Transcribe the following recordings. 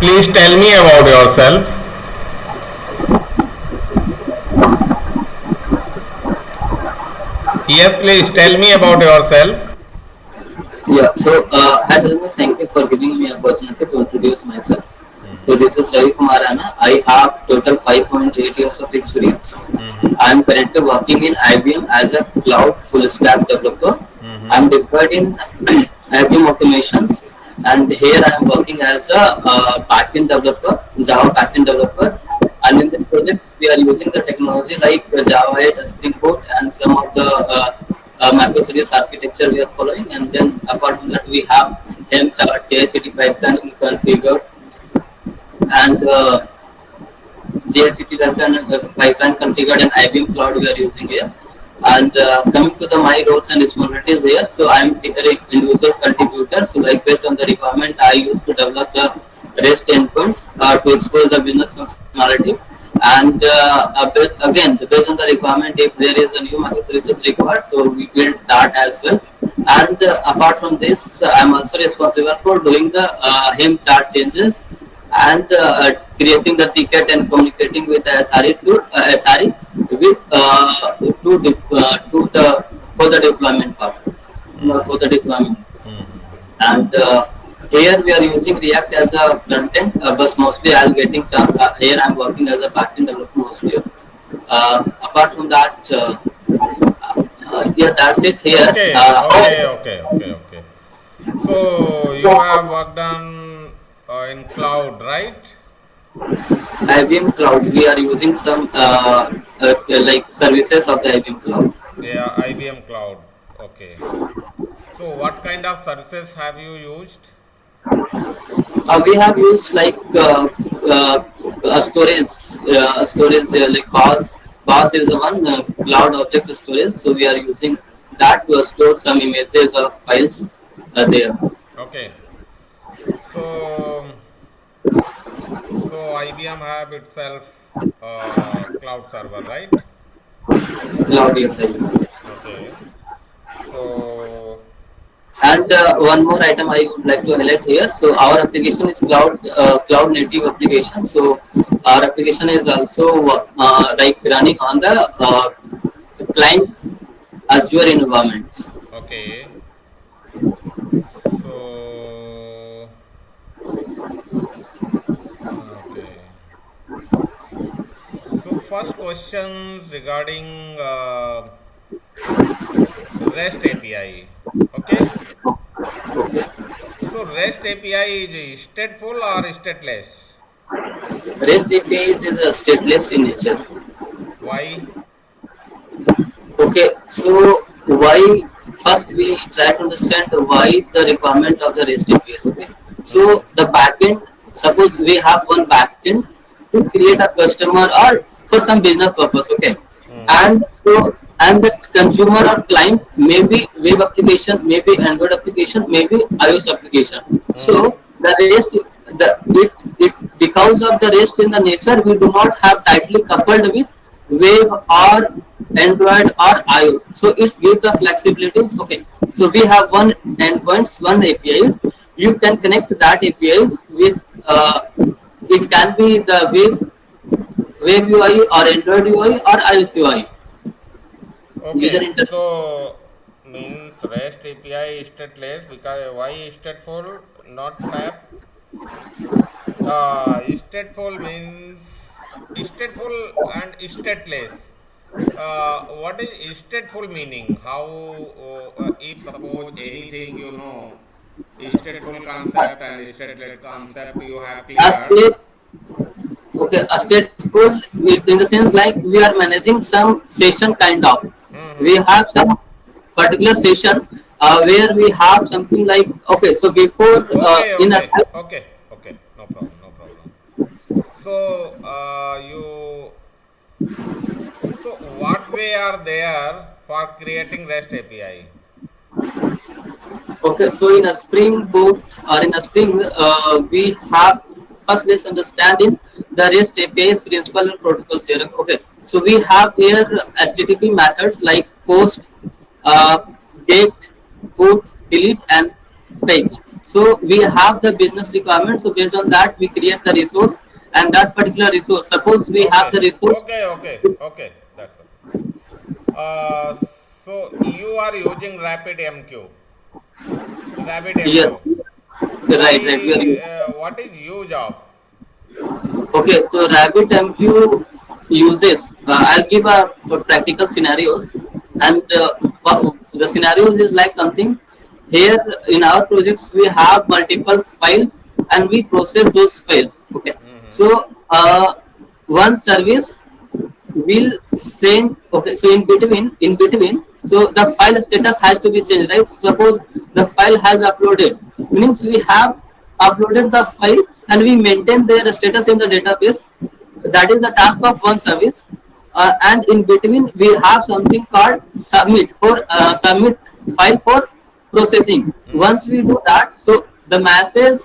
Please tell me about yourself. Yes, please tell me about yourself. Yeah, so as always, thank you for giving me opportunity to introduce myself. So this is Ravi Kumar Rana. I have total 5.8 years of experience. I am currently working in IBM as a cloud full stack developer. I am deployed in IBM automations, and here I am working as a backend developer, Java backend developer. And in this project, we are using the technology like Java 8, Spring Boot, and some of the microservices architecture we are following. And then apart from that, we have Helm chart, CI/CD pipeline configured, and CI/CD pipeline configured, and IBM Cloud we are using here. And coming to the my roles and responsibilities here, so I am an individual contributor. So like based on the requirement, I used to develop the REST endpoints to expose the business functionality. And again, based on the requirement, if there is a new microservices required, so we build that as well. And apart from this, I'm also responsible for doing the HEM chart changes and creating the ticket and communicating with the SRE with to the for the deployment part for the deployment. And here we are using React as a front end, but mostly I'll getting chance. Here I'm working as a backend developer mostly. Apart from that, yeah, that's it here. Okay. So you have worked on in cloud, right? IBM Cloud, we are using some like services of the IBM Cloud. Yeah, IBM Cloud. Okay. So what kind of services have you used? We have used like storage like BAS is the one cloud object storage. So we are using that to store some images or files there. Okay. So IBM have itself cloud server, right? Cloud, yes, I know. Okay. So And one more item I would like to highlight here. So our application is cloud native application. So our application is also like running on the client's Azure environments. okay. So okay. So first questions regarding REST API. Okay. So REST API is stateful or stateless? REST API is a stateless in nature. Why? Okay, so why first we try to understand why the requirement of the REST API. Okay, so the backend, suppose we have one backend to create a customer or for some business purpose. Okay, and so and the consumer or client may be web application, maybe Android application, maybe iOS application. So the REST, it because of the REST in the nature, we do not have tightly coupled with web or Android or iOS. So it's give the flexibilities. Okay. So we have one endpoints, one APIs. You can connect that APIs with it can be the web UI or Android UI or iOS UI. User Okay. interface. So means REST API is stateless because why stateful not tap? Stateful means stateful and stateless. What is stateful meaning? How if suppose anything stateful concept and stateless concept you have A cleared. state, okay, a stateful in the sense like we are managing some session kind of. We Mm-hmm. have some particular session where we have something like okay. So before Okay, in a okay, okay, okay. No problem, no problem. So so what way are there for creating REST API? okay, so in a Spring Boot or in a Spring, we have first let's understand in the REST APIs principal and protocols here. Okay, so we have here HTTP methods like post, uh, get, put, delete, and page. So we have the business requirement. So based on that, we create the resource, and that particular resource. Suppose we have Okay, the resource. okay. That's okay. So you are using RabbitMQ. Yes, RabbitMQ. Why? right, right. We are. What is use of? Okay, so RabbitMQ uses. I'll give a practical scenarios, and the scenarios is like something. Here in our projects, we have multiple files, and we process those files. Okay, Mm-hmm. so one service will send. Okay, so in between, so the file status has to be changed, right? Suppose the file has uploaded, means we have uploaded the file and we maintain their status in the database. That is the task of one service. And in between we have something called submit file for processing. Mm-hmm. Once we do that, so the message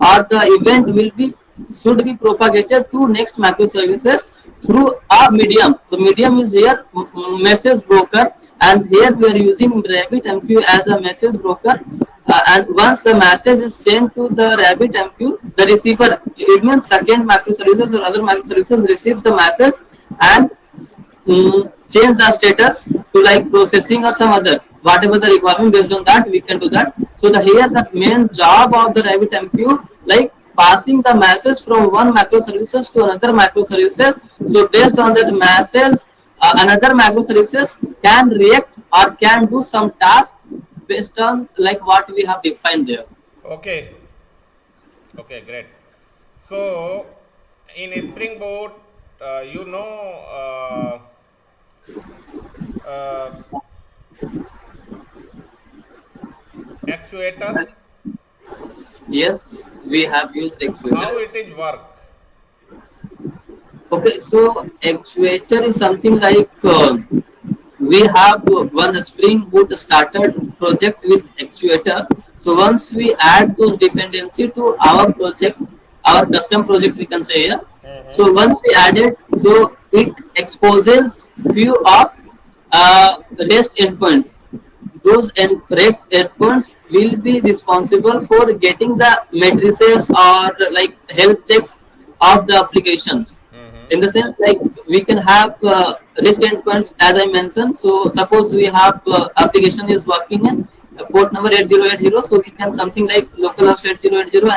or the event will be should be propagated to next microservices through a medium. So medium is here message broker, and here we are using RabbitMQ as a message broker. And once the message is sent to the RabbitMQ, the receiver, it means second microservices or other microservices receive the message and change the status to like processing or some others. Whatever the requirement, based on that we can do that. So the here the main job of the RabbitMQ, like passing the message from one microservices to another microservices. So based on that message, another microservices can react or can do some task based on like what we have defined there. Okay, okay, great. So in Spring Boot, you know, uh, actuator, Yes, we have used how actuator. it is work. Okay, so actuator is something like we have one Spring Boot started project with actuator. So once we add those dependency to our project, our custom project, we can say, yeah. Mm-hmm. So once we add it, so it exposes few of REST endpoints. Those REST endpoints will be responsible for getting the matrices or like health checks of the applications. Mm-hmm. In the sense, like we can have REST endpoints as I mentioned. So suppose we have application is working in port number 8080, so we can something like localhost 8080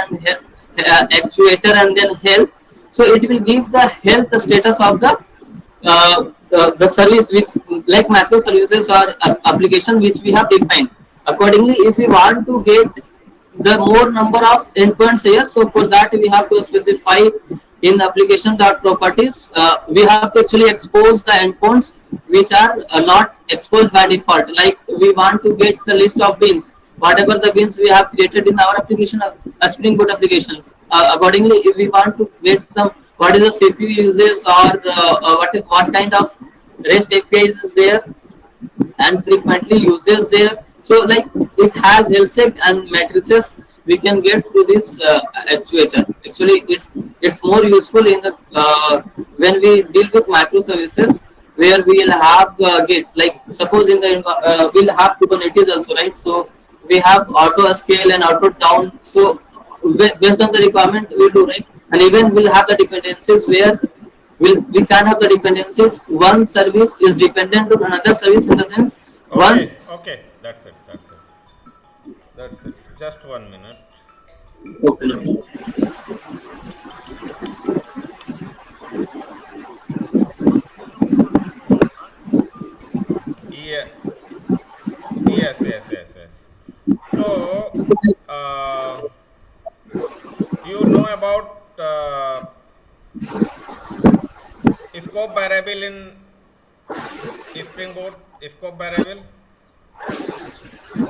and actuator and then health. So it will give the health status of the service which like macro services or application which we have defined. Accordingly, if we want to get the more number of endpoints here, so for that we have to specify in the application dot properties. We have to actually expose the endpoints which are not exposed by default. Like we want to get the list of bins, whatever the bins we have created in our application, Spring Boot applications. Accordingly, if we want to get some what is the CPU uses or what kind of REST APIs is there and frequently uses there. So like it has health check and matrices we can get through this actuator. Actually, it's more useful in the when we deal with microservices where we will have get like suppose in the we'll have Kubernetes also, right? So we have auto scale and auto down. So based on the requirement we do, right, and even we'll have the dependencies where we can have the dependencies. One service is dependent on another service in the sense Okay, once. okay, that's it, that's it, that's it. Just 1 minute. Okay. Yeah, yes. So, uh, you know about scope variable in Spring Boot, scope variable?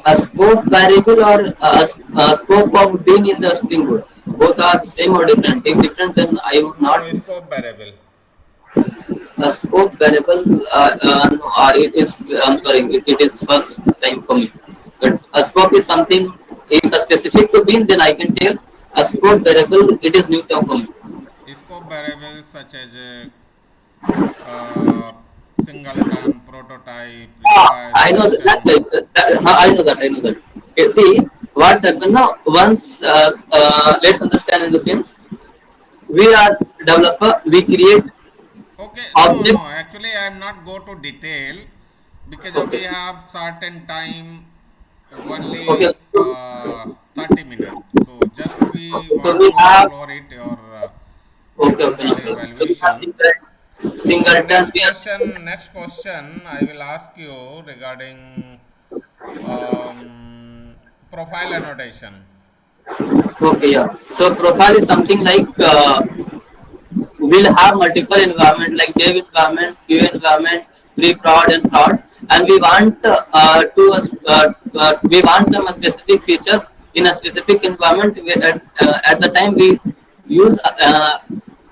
A scope variable or a scope of being in the Spring Boot, both are same or different. If different, then I would No, not. scope variable. A scope variable, no, it is. I'm sorry, it is first time for me. But a scope is something. If a specific to being, then I can tell. A scope variable, it is new term for me. Scope variables such as uh, singleton, prototype, I request, know that. That's function. it. I know that. I know that. Okay, see, what's happened now, once let's understand in the sense, we are developer, we create Okay, no, object. no. Actually, I am not go to detail because we Okay, have certain time, okay, only so 30 minutes. So just we okay, so want we to have, explore it your okay, okay, total okay, so we have evaluation. So singletons, we have, next question I will ask you regarding profile annotation. okay, yeah. So profile is something like we'll have multiple environment like dev environment, QA environment, pre-prod and prod, and we want we want some specific features in a specific environment. At the time we use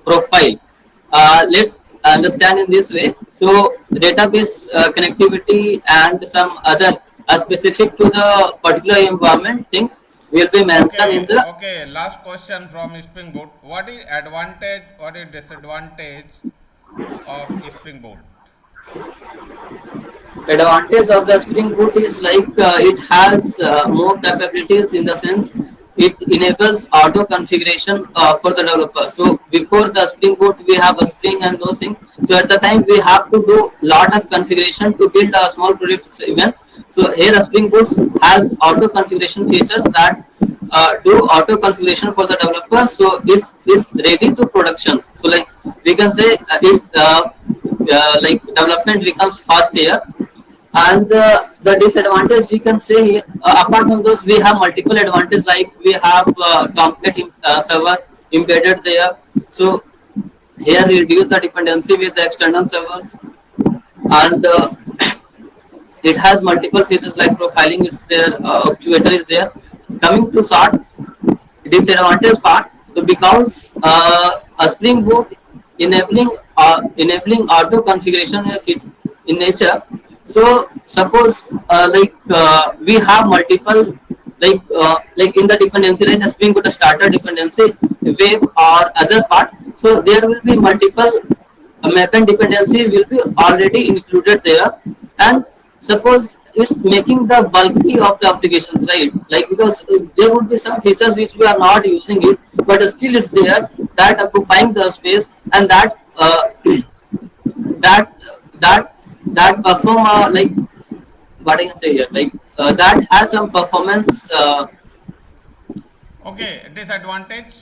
profile. Let's understand in this way. So database connectivity and some other specific to the particular environment things will be mentioned in Okay, the okay. Last question from Spring Boot. What is advantage? What is disadvantage of Spring Boot? advantage of the Spring Boot is like it has more capabilities in the sense it enables auto configuration for the developer. So before the Spring Boot, we have a Spring and those things. So at the time we have to do lot of configuration to build a small project even. So here a Spring Boot has auto configuration features that do auto configuration for the developer. So it's ready to production. So like we can say it's like development becomes fast here. And the disadvantage we can say apart from those we have multiple advantages like we have template server embedded there. So here we reduce the dependency with the external servers, and it has multiple features like profiling, it's there, actuator is there. Coming to short disadvantage part, so because a Spring Boot enabling auto configuration in nature. So suppose we have multiple like in the dependency, right, a Spring Boot a starter dependency, wave or other part. So there will be multiple map dependency will be already included there, and suppose it's making the bulky of the applications, right, like because there would be some features which we are not using it but still it's there, that occupying the space, and that that that that perform like what I can say here, like that has some performance, Okay, disadvantage.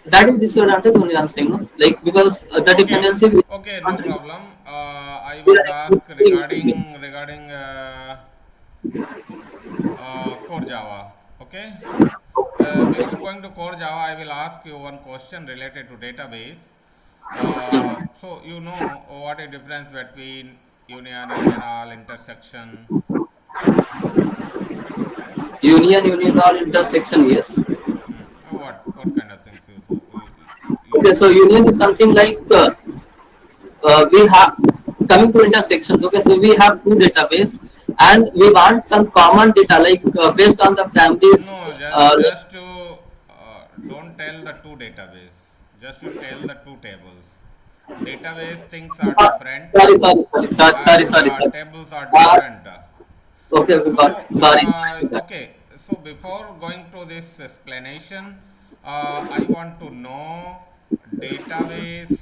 that is disadvantage only I'm saying, no? Like because the Okay, dependency will okay, no not problem. I be want to ask like, regarding core Java. Okay. Before going to core Java, I will ask you one question related to database. So you know what is difference between union all, intersection. union all intersection, yes. What kind of things you Okay, know? so union is something like we have coming to intersections. Okay, so we have two database and we want some common data like based on the families. No, just to don't tell the two database. Just to tell the two tables. Database things are different Sorry, and sorry. tables are Uh, different. okay, okay, got So, sorry. okay. So before going to this explanation, I want to know database,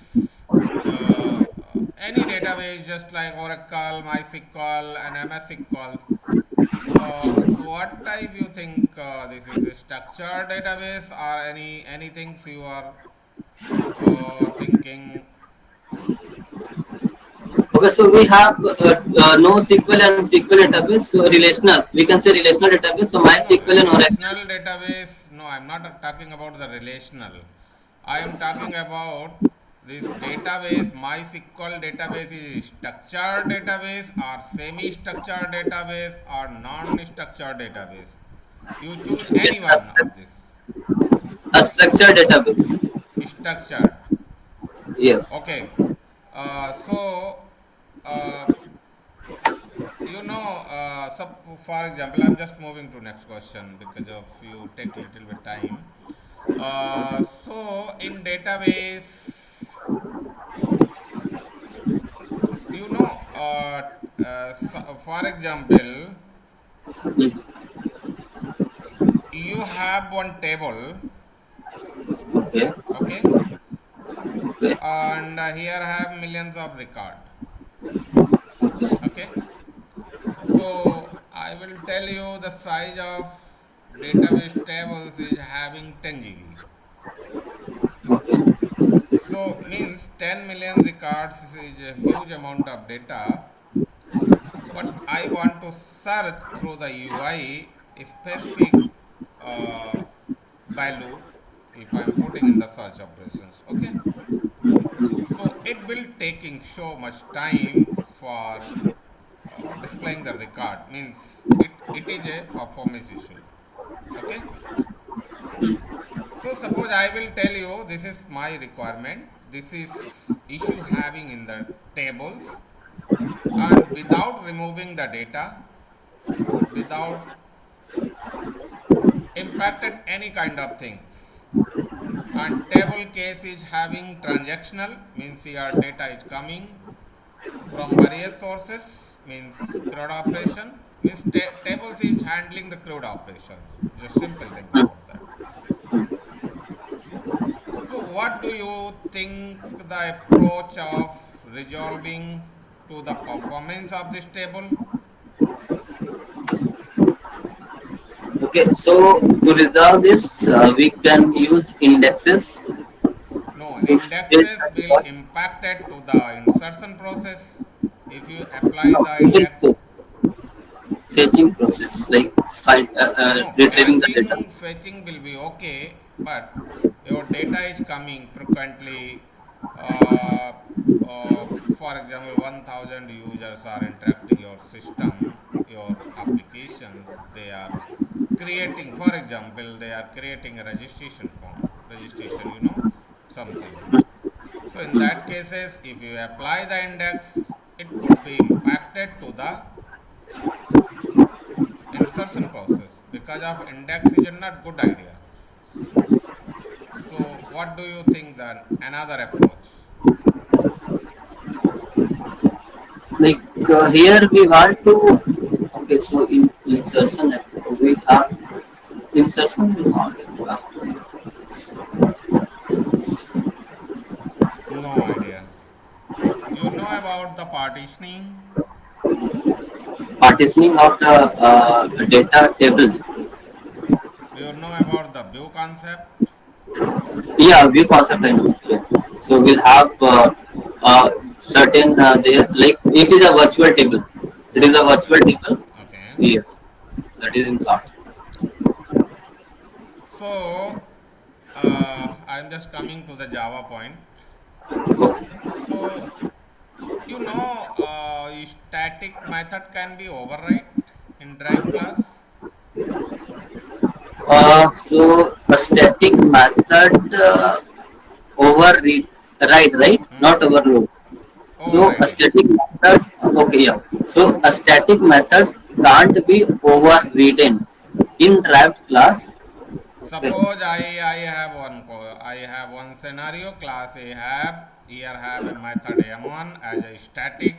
any database just like Oracle, MySQL, and MS SQL. What type you think this is a structured database or anything you are thinking? Okay, so we have no SQL and SQL database. So relational, we can say relational database. So No, no, MySQL and Oracle. relational database. No, I'm not talking about the relational. I am talking about this database. MySQL database is structured database or semi-structured database or non-structured database. You choose any Yes, one of this. a structured database. Structured. Yes. Okay. So, uh, so for example, I'm just moving to next question because of you take little bit time. So in database, you know, so for example, you have one table, Okay. okay, Okay. and here I have millions of record, Okay. okay. So I will tell you the size of database tables is having 10 GB. Okay. So means 10 million records is a huge amount of data, but I want to search through the UI a specific uh, value if I am putting in the search operations. Okay, so it will taking so much time for displaying the record, means it is a performance issue. Okay, so suppose I will tell you this is my requirement, this is issue having in the tables, and without removing the data, without impacted any kind of things, and table case is having transactional, means your data is coming from various sources, means CRUD operation, means tables is handling the CRUD operations. Just simple think about that. So what do you think the approach of resolving to the performance of this table? Okay. So to resolve this, we can use indexes No, to fetch indexes will what impact it to the insertion process. If you apply no, the index, fetching process, like find no, retrieving the data. fetching fetching will be okay, but your data is coming frequently. Uh, for example, 1,000 users are interacting your system, your applications. They are creating, for example, they are creating a registration form, registration, something. So in that cases, if you apply the index, it would be impacted to the insertion process because of index is a not good idea. So what do you think then another approach? Like here we want to. Okay, so in insertion we have insertion we want No idea. You know about the partitioning? partitioning of the data table. You know about the view concept? Yeah, view concept I know. Yeah. So we'll have certain there like it is a virtual table. It is a virtual table. Okay. Yes, that is in short. So I'm just coming to the Java point. So static method can be override in drive class. So a static method overread right, Hmm? not overload. So a Overriding. static method, okay, yeah. So a static methods can't be overridden in wrapped class. Okay. Suppose I have one scenario class A have here have a method m1 as a static,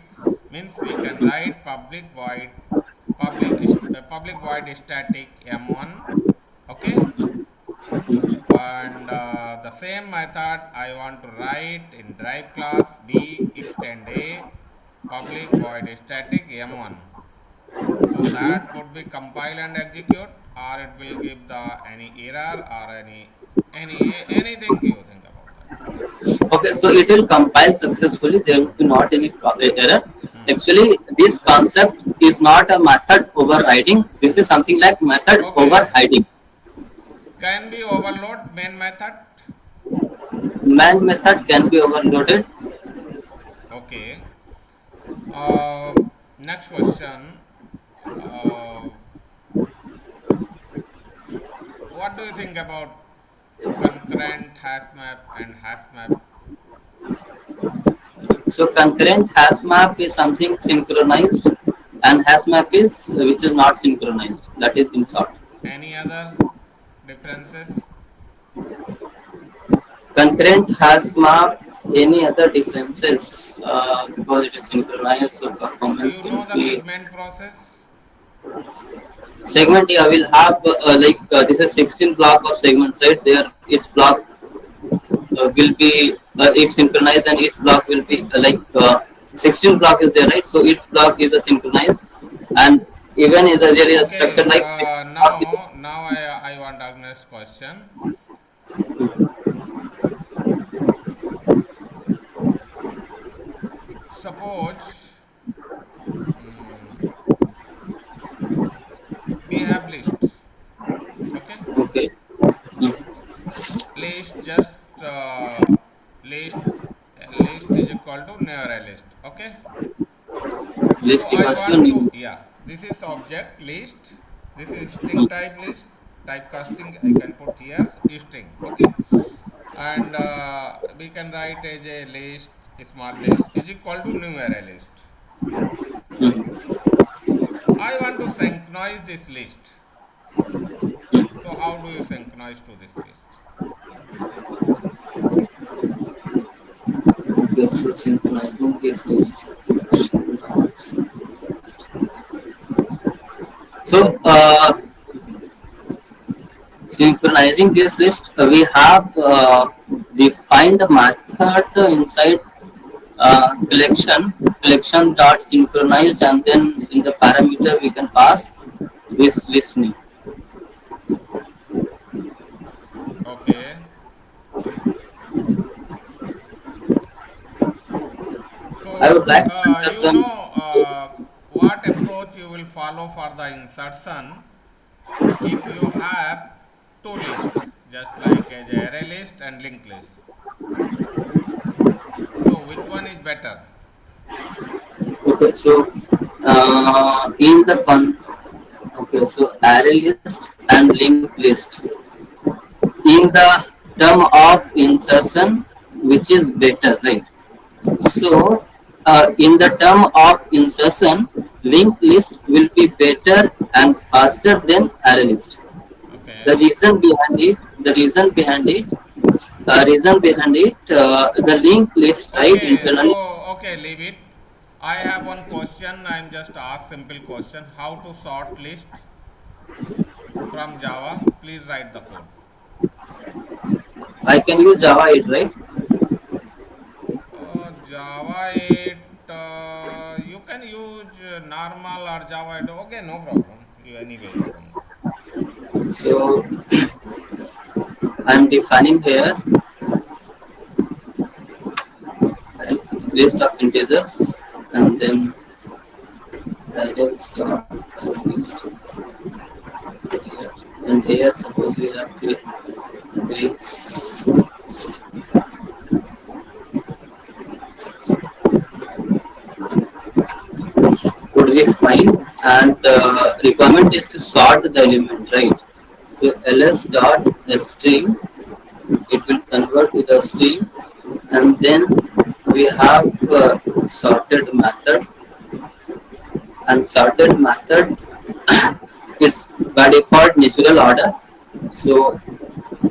means we can write public void static m1, okay, and the same method I want to write in drive class B extend A public void static m1. So that would be compile and execute, or it will give the any error or anything you think about that. Okay, so it will compile successfully. There will be not any error. Hmm. Actually, this concept is not a method overriding. This is something like method Okay, overriding. can be overload main method. Man method can be overloaded. Okay. Next question. Uh, what do you think about concurrent hash map and hash map? So concurrent hash map is something synchronized, and hash map is which is not synchronized. That is in short. Any other differences? Concurrent hash map. Any other differences? Because it is synchronized, so performance You will know the be segment process? segment, yeah, will have this is 16 block of segments, right? There each block will be if synchronized, then each block will be 16 block is there, right? So each block is a synchronized, and even is there is a structure Okay, like now I want to ask next question. Suppose we have list. Okay, okay. list just list list is equal to near a list. Okay, so List I equals to want to, new. yeah, this is object list, this is string type list, typecasting I can put here string. Okay, and we can write as a list, a small list is equal to new array list. I want to synchronize this list. So how do you synchronize to this list? Okay, so synchronizing this list. So synchronizing this list, we have defined a method inside collection dot synchronized, and then in the parameter we can pass this list name. Okay. I would So like to enter some. what approach you will follow for the insertion if you have two lists, just like as array list and linked list. So which one is better? Okay, so in the okay, so array list and linked list in the term of insertion, which is better, right? So in the term of insertion, linked list will be better and faster than array list. The Okay. reason behind it, the reason behind it, the linked list, right? Okay. So Internally, okay, leave it. I have one question. I'm just ask simple question. How to sort list from Java? Please write the code. I can use Java 8, right? Java 8, you can use normal or Java 8. Okay, no problem. You anyway you can. So I'm defining here list of integers, and then array start list here. And here suppose we have three would be fine, and requirement is to sort the element, right? So ls dot string, it will convert to the string, and then we have sorted method, and sorted method is by default natural order. So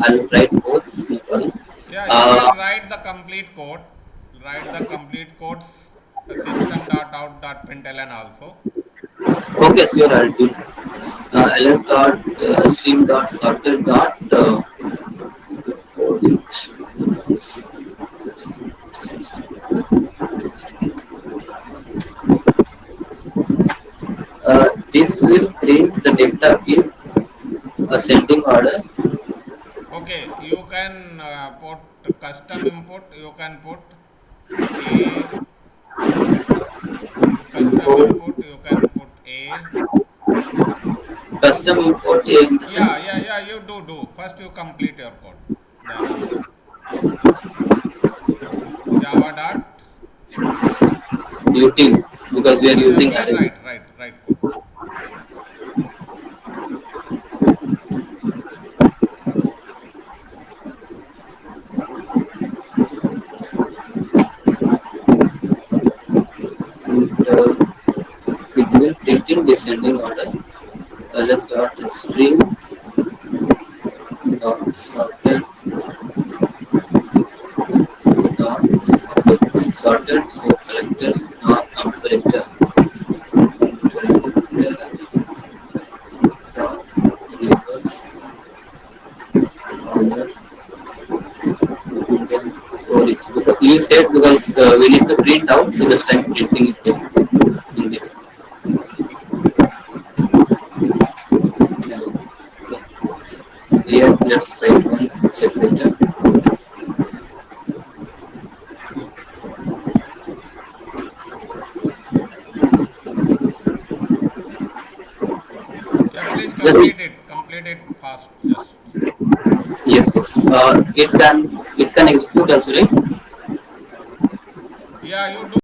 I'll write both people. Yeah, you uh, can write the complete code. Write the complete code system.out.println also. okay, sure, I'll do ls dot stream dot sorted dot for each. This will print the data in ascending order. Okay, you can put custom input. You can put A, custom Import, input. You can put A. custom import in the Yeah, sense. yeah, yeah. You do. First, you complete your code. Then Java dot. Util, because we are Yeah, using please array. write code. And it will print in descending order. Ls dot string dot sorted dot sorted, so collectors not comparator. You said because we need to print out, so just I'm printing it here in this. Here, let's write one separator. Yeah, please Just, complete it fast. Just yes, yes. It can execute also, right? yeah, you do.